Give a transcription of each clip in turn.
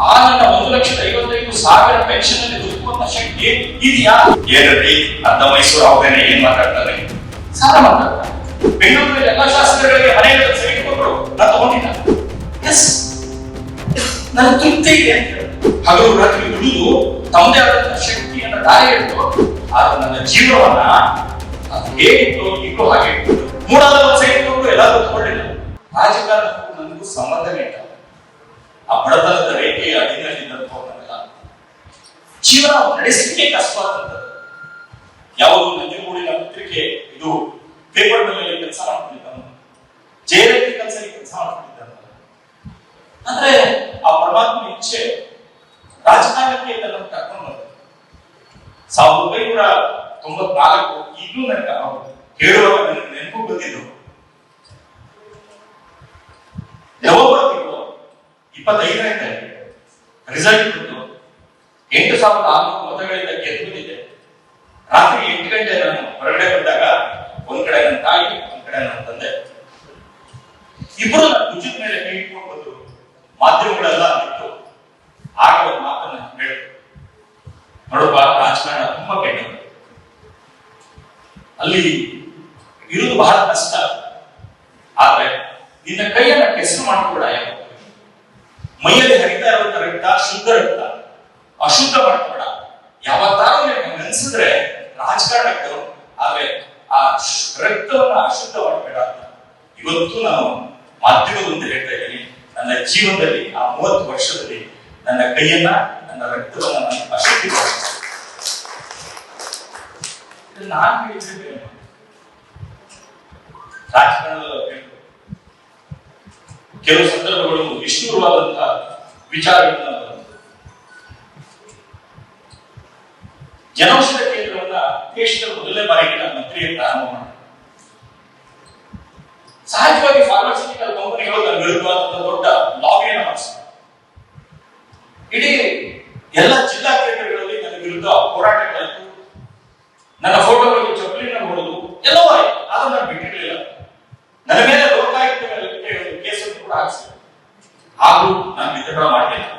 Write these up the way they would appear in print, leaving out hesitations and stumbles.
ಆ ನನ್ನ 1,55,000 ಪೆನ್ಷನ್ ಅಲ್ಲಿ ಬದುಕುವಂತ ಶಕ್ತಿ ಇದೆಯಾ? ಏನ್ರಿ ಅರ್ಧ ಮೈಸೂರು ಅವರೇನೆ ಏನ್ ಮಾತಾಡ್ತಾರೆ? ಸಾಲ ಮಾತಾಡ್ತಾರೆ. ಬೆಂಗಳೂರಲ್ಲಿ ಎಲ್ಲ ಶಾಸಕರಿಗೆ ಮನೆಗಳ ಸೈಟ್ ಕೊಟ್ಟರು, ನಾನು ತಗೊಂಡಿಲ್ಲ. ಎಸ್, ನನ್ನ ತೃಪ್ತಿ ಇದೆ ಅಂತ ಹಗಲು ರಾತ್ರಿ ದುಡಿದು ತಮ್ಮದೇ ಆದಂತಹ ಶಕ್ತಿಯನ್ನ ದಾರಿ ಇಟ್ಟು ಆದ್ರೆ ನನ್ನ ಜೀವನವನ್ನ ಅದು ಹೇಗಿತ್ತು ಈಗಲೂ ಹಾಗೆ ಇತ್ತು. ಮೂಡಾದ ಒಂದು ಸೈಟ್ ಕೊಟ್ಟು ಎಲ್ಲರೂ ತಗೊಂಡಿಲ್ಲ. ರಾಜಕಾರಣಕ್ಕೂ ನನಗೂ ಸಂಬಂಧನೇ ಇಲ್ಲ. ಆ ಬಡತನದ ರೇಖೆಯ ಅಡಿನಲ್ಲಿದ್ದಂಥವನ್ನೆಲ್ಲ ಜೀವನ ನಡೆಸಲಿಕ್ಕೆ ಕಷ್ಟವಾದಂಥದ್ದು. ಯಾವುದು ನಂಜನಗೂಡಿನ ಪತ್ರಿಕೆ ಇದು ಪೇಪರ್ ನಲ್ಲಿ ಕೆಲಸ ಮಾಡ್ತಿದ್ದಾನೆ, ಜಯಲಲಿತ ಕೆಲಸ ಮಾಡ್ತಿದ್ದಾನೆ. ಅಂದ್ರೆ ಆ ಪರಮಾತ್ಮ ಇಚ್ಛೆ ರಾಜಕಾರಣಕ್ಕೆ ಇದನ್ನು ಕರ್ಕೊಂಡು ಬಂದ 1994 ಈಗಲೂ ನನಗೆ ಹೇಳುವಾಗ ನನಗೆ ನೆನಪು ಬಂದಿದ್ದು. ನವೆಂಬರ್ ತಿಂಗಳು 25ನೇ ತಾರೀಕು ರಿಸಲ್ಟ್ ಬಂತು. 8,600 ಮತಗಳಿಂದ ಗೆದ್ದು ಬಂದಿದೆ. ರಾತ್ರಿ 8 ಗಂಟೆ ನಾನು ಹೊರಗಡೆ ಬಂದಾಗ ಒಂದ್ ಕಡೆ ನನ್ನ ತಾಯಿ, ಒಂದ್ ಕಡೆ ನನ್ನ ತಂದೆ ಇಬ್ಬರು ನನ್ನ ಭುಜದ ಮೇಲೆ ಕೈ ಇಟ್ಕೊಂಡು ಬಂದ್ರು. ಮಾಧ್ಯಮಗಳೆಲ್ಲ ನಿಂತು ಆಗ ಒಂದು ಮಾತನ್ನ ಹೇಳಿದ್ರು, ನೋಡಪ್ಪ, ರಾಜಕಾರಣ ತುಂಬಾ ಕೆಟ್ಟದ್ದು, ಅಲ್ಲಿ ಇರುವುದು ಬಹಳ ಕಷ್ಟ, ಆದ್ರೆ ನಿನ್ನ ಕೈಯನ್ನ ಕೆಸರು ಮಾಡ್ಕೊಬೇಡ. ಮೈಯಲ್ಲಿ ಹರಿತಾ ಇರುವಂತ ರಕ್ತ ಶುದ್ಧ ರಕ್ತ, ಅಶುದ್ಧ ಮಾಡ್ಕೊಬೇಡ. ಯಾವತ್ತಾರು ನೆನೆಸಿದ್ರೆ ರಾಜಕಾರಣಕ್ಕೆ, ಆದ್ರೆ ಆ ರಕ್ತವನ್ನ ಅಶುದ್ಧ ಮಾಡಬೇಡ ಅಂತ ಇವತ್ತು ನಾನು ಮಾಧ್ಯಮದ ಮುಂದೆ ಹೇಳ್ತಾ ಇದ್ದೀನಿ. ನನ್ನ ಜೀವನದಲ್ಲಿ ಆ 30 ವರ್ಷದಲ್ಲಿ ನನ್ನ ಕೈಯನ್ನ, ನನ್ನ ರಕ್ತವನ್ನ ನಾನು ಅಶುದ್ಧಿ ನಾನು ಹೇಳಿದ್ರೆ ರಾಜಕಾರಣದ ಕೆಲವು ಸಂದರ್ಭಗಳು ನಿಷ್ಠುರವಾದಂತಹ ವಿಚಾರಗಳನ್ನ ಜನೌಷಧ ಕೇಂದ್ರವನ್ನ ದೇಶದ ಮೊದಲನೇ ಬಾರಿಗೆ ನಾನು ಮಂತ್ರಿಯ ಪ್ರಾರಂಭ ಮಾಡಿದೆ. ಸಹಜವಾಗಿ ಫಾರ್ಮಾಸ್ಯೂಟಿಕಲ್ ಕಂಪನಿಗಳು ನನ್ನ ವಿರುದ್ಧವಾದಂತಹ ದೊಡ್ಡ ಲಾಬಿಯನ್ನು ಮಾಡಿಸಿದೆ. ಇಡೀ ಎಲ್ಲ ಜಿಲ್ಲಾ ಕೇಂದ್ರಗಳಲ್ಲಿ ನನ್ನ ವಿರುದ್ಧ ಹೋರಾಟಗಳಾಯಿತು. ನನ್ನ ಫೋಟೋಗಳಿಗೆ ಚಪ್ಪಲಿನ ಹೊಡೆದು ಎಲ್ಲವೂ ಆಯಿತು. ಆದ್ರೆ ನಾನು ಬಿಟ್ಟಿರಲಿಲ್ಲ. ನನ್ನ ಮೇಲೆ ಲೋಕಾಯುಕ್ತ ಕೇಸನ್ನು ಕೂಡ ಹಾಕಿಸಿದೆ. ಆದ್ರೂ ನಾನು ವಿತ್ಡ್ರಾ ಮಾಡಲಿಲ್ಲ.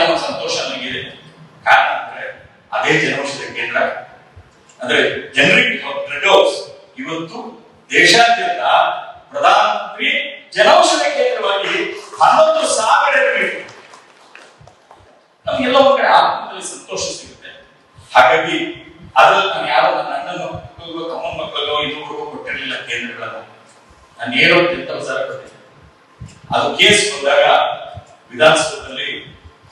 ಅನ್ನೋ ಸಂತೋಷ ನನಗಿದೆ. ಕಾರಣ ಅಂದ್ರೆ ಅದೇ ಜನೌಷಧ ಕೇಂದ್ರ, ಅಂದ್ರೆ ಜನರಿಕ್ ಬ್ಲಡ್ ಹೌಸ್ ಇವತ್ತು ದೇಶಾದ್ಯಂತ ಪ್ರಧಾನಮಂತ್ರಿ ಜನೌಷಧ ಕೇಂದ್ರವಾಗಿ 11,000 ನಮಗೆಲ್ಲ ಒಂದ್ ಕಡೆ ಆತ್ಮದಲ್ಲಿ ಸಂತೋಷ ಸಿಗುತ್ತೆ. ಹಾಗಾಗಿ ಅದ್ರಲ್ಲಿ ನಾನು ಯಾರೋ ನನ್ನ ಅಣ್ಣನ ಮಕ್ಕಳಿಗೋ ತಮ್ಮನ ಮಕ್ಕಳಿಗೋ ಇನ್ನೊಬ್ಬರಿಗೋ ಕೊಟ್ಟಿರಲಿಲ್ಲ ಕೇಂದ್ರಗಳನ್ನು. ನಾನು ಏನೋ 10,000 ಕೊಟ್ಟಿದ್ದೆ. ಅದು ಕೇಸ್ ಬಂದಾಗ ವಿಧಾನಸೌಧದಲ್ಲಿ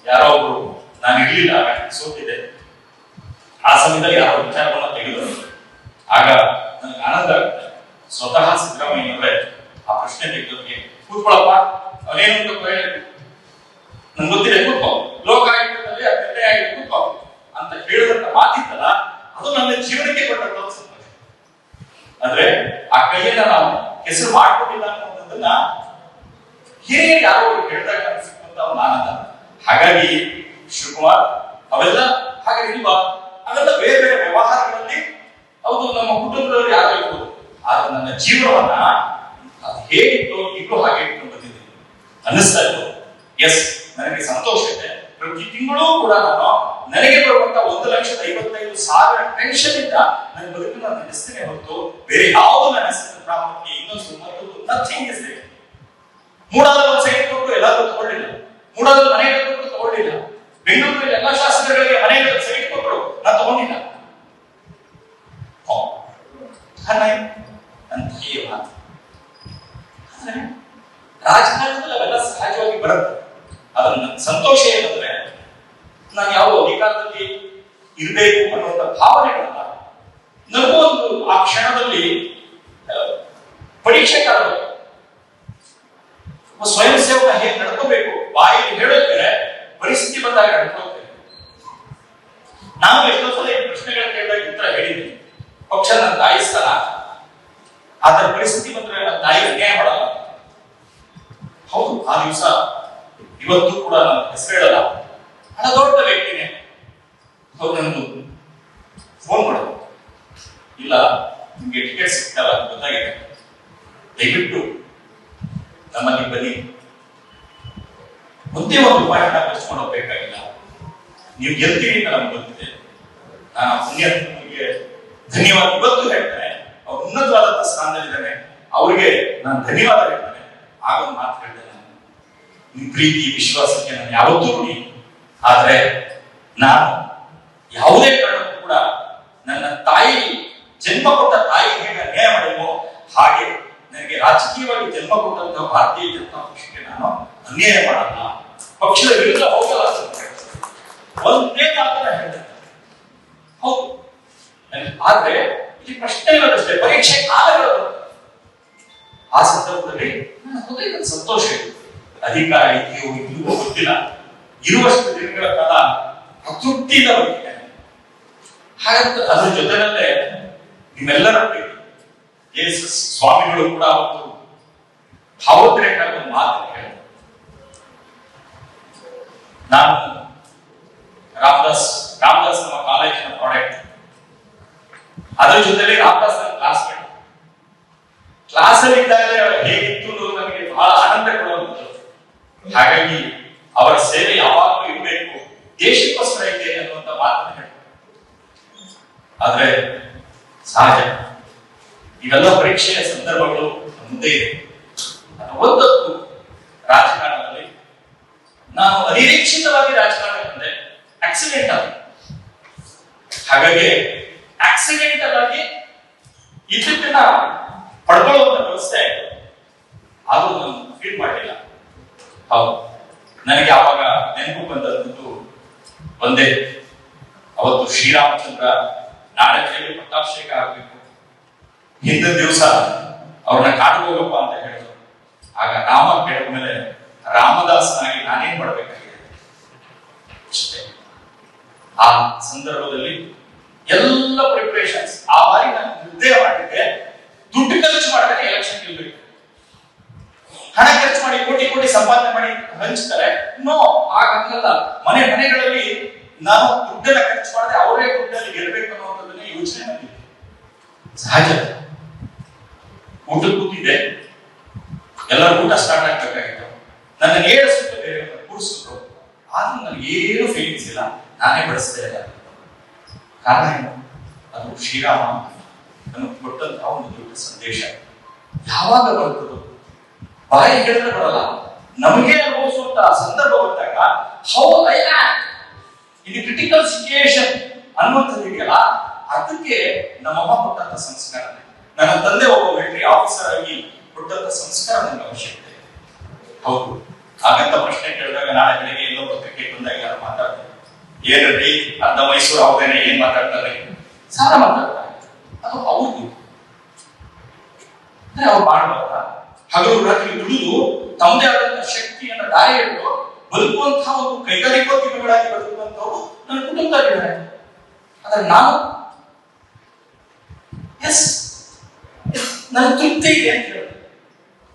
ಯಾರೋ ಒಬ್ರು, ನಾನು ಇರ್ಲಿಲ್ಲ, ಸೋತಿದ್ದೆ. ಆ ಸಮಯದಲ್ಲಿ ಯಾರೋ ವಿಚಾರವನ್ನ ತೆಗೆದರು. ಆಗ ನನಗೆ ಆನಂದ ಆಗುತ್ತೆ. ಸ್ವತಃ ಸಿದ್ದರಾಮಯ್ಯವರೇ ಆ ಪ್ರಶ್ನೆ ತೆಗೆದವ್ರಿಗೆ, ಕೂತ್ಕೊಳ್ಳಪ್ಪ, ಅವನೇನು ನನ್ಗೆ ಗೊತ್ತಿದೆ, ಕೂತ್ಕೋ, ಲೋಕಾಯುಕ್ತದಲ್ಲಿ ಅಭ್ಯರ್ಥಿ ಆಗಿ ಕೂತ್ಕೋ ಅಂತ ಹೇಳಿದಂತ ಮಾತಿತ್ತಲ್ಲ, ಅದು ನನ್ನ ಜೀವನಕ್ಕೆ ಕೊಟ್ಟಂತ ಸಂತೋಷ. ಅಂದ್ರೆ ಆ ಕೈಯನ್ನ ನಾವು ಹೆಸರು ಮಾಡ್ಕೊಂಡಿಲ್ಲ ಅನ್ನೋದನ್ನ ಹಿರಿಯರು ಯಾರೋ ಹೇಳಿದಾಗ ಸಿಕ್ಕಂತ ಒಂದು ಆನಂದ. ಹಾಗಾಗಿ ಶಿವಕುಮಾರ್ ಅವೆಲ್ಲ ಹಾಗೆ ಇಲ್ವಾ? ಅವೆಲ್ಲ ಬೇರೆ ಬೇರೆ ವ್ಯವಹಾರಗಳಲ್ಲಿ ಹೌದು, ನಮ್ಮ ಕುಟುಂಬದವರು ಯಾರು ಇರ್ಬೋದು, ಆದ್ರೆ ನನ್ನ ಜೀವನವನ್ನ ಅದು ಹೇಗಿತ್ತು ಈಗಲೂ ಹಾಗೆ ಇಟ್ಕೊಂಡು ಬಂದಿದ್ದೀನಿ ಅನ್ನಿಸ್ತಾ ಇತ್ತು. ಎಸ್, ನನಗೆ ಸಂತೋಷ ಇದೆ. ಪ್ರತಿ ತಿಂಗಳೂ ಕೂಡ ನಾನು ನನಗೆ ಬರುವಂತ 1,55,000 ಪೆನ್ಷನ್ ಇಂದ ನನ್ನ ಬದುಕನ್ನು ನಡೆಸ್ತೇನೆ ಹೊರತು ಬೇರೆ ಯಾವುದು ನನ್ನ ಹೆಸರಿನ ಪ್ರಾಮುಖ್ಯ ಇನ್ನೊಂದು ಮತ್ತೊಂದು ನಥಿಂಗ್ ಇಸ್ ದೇರ್. ಮೂಡಾದ ಒಂದು ಸೈಟ್ ಕೊಟ್ಟು ಎಲ್ಲರೂ ತಗೊಳ್ಳಿಲ್ಲ. ಮೂಡಾದ ಮನೆಗೆ ಕೊಟ್ಟು ತಗೊಳ್ಳಿಲ್ಲ. ಬೆಂಗಳೂರಲ್ಲಿ ಎಲ್ಲ ಶಾಸಕರಿಗೆ ಮನೆಗೆ ಸೈಟ್ ಕೊಟ್ಟರು, ನಾನು ತಗೊಂಡಿಲ್ಲ. ರಾಜಕಾರಣದಲ್ಲಿ ಅವೆಲ್ಲ ಸಹಜವಾಗಿ ಬರುತ್ತೆ. ಅದನ್ನ ಸಂತೋಷ ಏನಂದ್ರೆ ನಾನು ಯಾವ ಅಧಿಕಾರದಲ್ಲಿ ಇರಬೇಕು ಅನ್ನುವಂಥ ಭಾವನೆಗಳನ್ನ ನನಗೂ ಒಂದು ಆ ಕ್ಷಣದಲ್ಲಿ ಪರೀಕ್ಷೆ ಕಾಲಬೇಕು. ಸ್ವಯಂ ಸೇವಕ ಹೇಗೆ ನಡ್ಕೋಬೇಕು, ಬಾಯಿಗೆ ಹೇಳೋದ್ರೆ ಪರಿಸ್ಥಿತಿ ಬಂದಾಗ ನಡ್ಕೊಳ್ತೇವೆ. ನಾನು ಎಷ್ಟೋ ಸಲ ಈ ಪ್ರಶ್ನೆಗಳ ಕೇಳಿದಾಗ ಉತ್ತರ ಹೇಳಿದ್ದೀನಿ. ಪಕ್ಷ ನನ್ನ ತಾಯಿ ಸ್ಥಳ, ಅದರ ಪರಿಸ್ಥಿತಿ ಬಂದ್ರೆ ನನ್ನ ತಾಯಿ ಅನ್ಯಾಯ ಮಾಡಲ್ಲ. ಹೌದು, ಆ ದಿವಸ ಇವತ್ತು ಕೂಡ ನನ್ನ ಹೆಸರು ಹೇಳಲ್ಲ. ಹಣ ದೊಡ್ಡ ವ್ಯಕ್ತಿನೇ ಹೌದು, ನಂದು ಫೋನ್ ಮಾಡೋದು ಇಲ್ಲ, ನಿಮ್ಗೆ ಟಿಕೆಟ್ ಸಿಗ್ತಲ್ಲ ಗೊತ್ತಾಗಿದೆ, ದಯವಿಟ್ಟು ನಮ್ಮಲ್ಲಿ ಬನ್ನಿ, ಒಂದೇ ಒಂದು ರೂಪಾಯಿ ಹಣ ಖರ್ಚುಕೊಂಡು ಹೋಗ್ಬೇಕಾಗಿಲ್ಲ. ನೀವು ಗೆಲ್ತೀರಿ ಅಂತ ನಮ್ಗೆ ಗೊತ್ತಿದೆ. ನಾನು ಪುಣ್ಯಾತ್ಮನಿಗೆ ಧನ್ಯವಾದ ಇವತ್ತು ಹೇಳ್ತೇನೆ. ಅವ್ರು ಉನ್ನತವಾದಂತಹ ಸ್ಥಾನದಲ್ಲಿದ್ದಾರೆ, ಅವ್ರಿಗೆ ನಾನು ಧನ್ಯವಾದ ಹೇಳ್ತೇನೆ. ಆಗೊಂದು ಮಾತು ಹೇಳ್ತೇನೆ, ನಿಮ್ ಪ್ರೀತಿ ವಿಶ್ವಾಸಕ್ಕೆ ನಾನು ಯಾವತ್ತೂ ಋಣಿ. ಆದ್ರೆ ನಾನು ಯಾವುದೇ ಕಾರಣಕ್ಕೂ ಕೂಡ ನನ್ನ ತಾಯಿ ಜನ್ಮ ಕೊಟ್ಟ ತಾಯಿ ಹೇಗೆ ಅನ್ಯಾಯ ಮಾಡಿದ್ಮೋ ಹಾಗೆ ನನಗೆ ರಾಜಕೀಯವಾಗಿ ಜನ್ಮ ಕೊಟ್ಟಂತಹ ಭಾರತೀಯ ಜನತಾ ಪಕ್ಷಕ್ಕೆ ನಾನು ಅನ್ಯಾಯ ಮಾಡಲ್ಲ, ಪಕ್ಷದ ವಿರುದ್ಧ ಹೋಗಲ್ಲ ಅಂತ ಒಂದೇ ಮಾತನ್ನ ಹೇಳ್ತೇನೆ. ಹೌದು, ಆದ್ರೆ ಇಲ್ಲಿ ಪ್ರಶ್ನೆ ಇರೋದಷ್ಟೇ, ಪರೀಕ್ಷೆ ಕಾಲಗಳು ಆ ಸಂದರ್ಭದಲ್ಲಿ ನನ್ನ ಹೃದಯದ ಸಂತೋಷ ಇದೆ. ಅಧಿಕಾರ ಇದೆಯೋ ಇಲ್ಲವೋ ಗೊತ್ತಿಲ್ಲ, ಇರುವಷ್ಟು ದಿನಗಳ ಕಾಲ ಅತೃಪ್ತಿಯಿಂದ ಬದುಕಿದ್ದೇನೆ. ಹಾಗಂತ ಅದ್ರ ಜೊತೆನಲ್ಲೇ ನಿಮ್ಮೆಲ್ಲರ ಪ್ರೀತಿ ಸ್ವಾಮಿಗಳು ಕೂಡ ಅವತ್ತು ಭಾವೋದ್ರೇಕ ಒಂದು ಮಾತು ಹೇಳಿದ್ರು. ನಾನು ರಾಮದಾಸ್ ನಮ್ಮ ಕಾಲೇಜಿನ ಪ್ರಾಡಕ್ಟ್, ಅದ್ರ ಜೊತೆಲಿ ರಾಮದಾಸ್ ನನ್ನ ಕ್ಲಾಸ್ಮೇಟ್. ಕ್ಲಾಸಲ್ಲಿ ಇದ್ದಾಗ ಹೇಗಿತ್ತು ಅನ್ನೋದು ನನಗೆ ಬಹಳ ಆನಂದ ಕೊಡುವಂಥದ್ದು. ಹಾಗಾಗಿ ಅವರ ಸೇವೆ ಯಾವಾಗಲೂ ಇರಬೇಕು, ದೇಶಕ್ಕೋಸ್ಕರ ಇದೆ ಅನ್ನುವಂಥ ಮಾತನ್ನು ಹೇಳಿ. ಆದ್ರೆ ಸಹಜ ಇವೆಲ್ಲ ಪರೀಕ್ಷೆಯ ಸಂದರ್ಭಗಳು ಮುಂದೆ ಇದೆ. ಒಂದೊಂದು ರಾಜಕಾರಣದಲ್ಲಿ ನಾನು ಅನಿರೀಕ್ಷಿತವಾಗಿ ರಾಜಕಾರಣ ಬಂದೆ, ಆಕ್ಸಿಡೆಂಟ್ ಆಗಿ. ಹಾಗಾಗಿ ಆಕ್ಸಿಡೆಂಟಲ್ ಆಗಿ ಇದನ್ನ ಪಡ್ಕೊಳ್ಳುವಂತ ವ್ಯವಸ್ಥೆ ಅದು ನಾನು ಫೀಲ್ ಮಾಡಲಿಲ್ಲ. ಹೌದು, ನನಗೆ ಆವಾಗ ನೆನಪು ಬಂದದ್ದು ಒಂದೇ, ಅವತ್ತು ಶ್ರೀರಾಮಚಂದ್ರ ನಾಡಕದಲ್ಲಿ ಪಟ್ಟಾಭಿಷೇಕ ಆಗಬೇಕು, ಹಿಂದಿನ ದಿವಸ ಅವ್ರನ್ನ ಕಾಡು ಹೋಗಪ್ಪ ಅಂತ ಹೇಳಿದ್ರು. ಆಗ ರಾಮ ಕೇಳಿದ ಮೇಲೆ ರಾಮದಾಸನಾಗಿ ನಾನೇನ್ ಮಾಡ್ಬೇಕಾಗಿದೆ ಅಷ್ಟೇ. ಆ ಸಂದರ್ಭದಲ್ಲಿ ಎಲ್ಲ ಪ್ರಿಪರೇಷನ್ಸ್ ಆ ಬಾರಿ ನಾನು ನಿರ್ಣಯ ಮಾಡಿದ್ದೆ, ದುಡ್ಡು ಖರ್ಚು ಮಾಡಿದ್ರೆ ಎಲೆಕ್ಷನ್ ಗೆಲ್ಬೇಕು. ಹಣ ಖರ್ಚು ಮಾಡಿ ಕೋಟಿ ಕೋಟಿ ಸಂಪಾದನೆ ಮಾಡಿ ಹಂಚ್ತಾರೆ, ನೋ ಆಗಲ್ಲ. ಮನೆಗಳಲ್ಲಿ ನಾನು ದುಡ್ಡನ್ನ ಖರ್ಚು ಮಾಡಿದ್ರೆ ಅವರೇ ದುಡ್ಡಲ್ಲಿ ಗೆಲ್ಬೇಕು ಅನ್ನುವಂಥದ್ದನ್ನ ಯೋಚನೆ ಮಾಡಿದ್ದೆ. ಸಹಜ, ಊಟ ಕೂತಿದ್ದೆ, ಎಲ್ಲರೂ ಊಟ ಸ್ಟಾರ್ಟ್ ಆಗ್ಬೇಕಾಗಿತ್ತು. ನನ್ನ ನೇರ ಸುತ್ತ ಬೇರೆ ಕೂರಿಸಿದ್ರು, ಆದ್ರೂ ನನಗೆ ಏನು ಫೀಲಿಂಗ್ಸ್ ಇಲ್ಲ, ನಾನೇ ಬಡಿಸ್ತಾ ಇಲ್ಲ. ಕಾರಣ ಏನು? ಅದು ಶ್ರೀರಾಮ ನಮಗೆ ಕೊಟ್ಟಂತಹ ಒಂದು ದೊಡ್ಡ ಸಂದೇಶ. ಯಾವಾಗ ಬರ್ತದೋ ಬಾಯಿ ಹೇಳಿದ್ರೆ ಬರಲ್ಲ, ನಮಗೆ ಅನುಭವಿಸುವಂತಹ ಸಂದರ್ಭ ಬಂದಾಗ how I act in critical situation ಅನ್ನುವಂಥದ್ದು ಇದೆಯಲ್ಲ, ಅದಕ್ಕೆ ನಮ್ಮಮ್ಮ ಕೊಟ್ಟಂತ ಸಂಸ್ಕಾರ, ನನ್ನ ತಂದೆ ಒಬ್ಬ ಮಿಲಿಟರಿ ಆಫೀಸರ್ ಆಗಿ ಕೊಟ್ಟಂತ ಸಂಸ್ಕಾರ ನನಗೆ ಅವಶ್ಯಕತೆ. ಹೌದು, ಹಾಗಂತ ಪ್ರಶ್ನೆ ಕೇಳಿದಾಗ ನಾಳೆ ಬೆಳಿಗ್ಗೆ ಎಲ್ಲೋ ಪತ್ರಿಕೆ ಬಂದಾಗ ಯಾರು ಮಾತಾಡ್ತಾರೆ, ಏನ್ರಿ ಅರ್ಧ ಮೈಸೂರು ಅವ್ರೇನೆ ಏನ್ ಮಾತಾಡ್ತಾರೆ, ಸಾರ ಮಾತಾಡ್ತಾರೆ. ಅದು ಅವ್ರದ್ದು, ಅವ್ರು ಮಾಡಬಾರ. ಹಗಲು ರಾತ್ರಿ ದುಡಿದು ತಮ್ಮದೇ ಆದಂತಹ ಶಕ್ತಿಯನ್ನ ದಾರಿ ಹಿಡಿದು ಬದುಕುವಂತಹ ಒಂದು ಕೈಗಾರಿಕೋದ್ಯಮಿಗಳಾಗಿ ಬದುಕುವಂತವರು ನನ್ನ ಕುಟುಂಬದಲ್ಲಿದ್ದಾರೆ. ಆದ್ರೆ ನಾನು ಎಸ್ ನನ್ನ ತೃಪ್ತಿ ಇದೆ ಅಂತ ಹೇಳಿದೆ.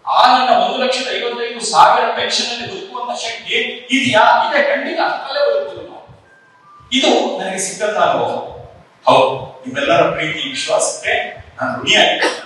ಆ ನನ್ನ 1,55,000 ಪೆನ್ಷನ್ ಅಲ್ಲಿ ಬದುಕುವಂತ ಶಕ್ತಿ ಇದೆಯಾ? ಇದೆ, ಖಂಡಿತ. ಅಷ್ಟಲ್ಲೇ ಬದುಕುವುದು ನಾವು. ಇದು ನನಗೆ ಸಿಕ್ಕಂತ ಅನುಭವ. ಹೌದು, ನಿಮ್ಮೆಲ್ಲರ ಪ್ರೀತಿ ವಿಶ್ವಾಸಕ್ಕೆ ನಾನು ಋಣಿಯಾಗಿದ್ದೇನೆ.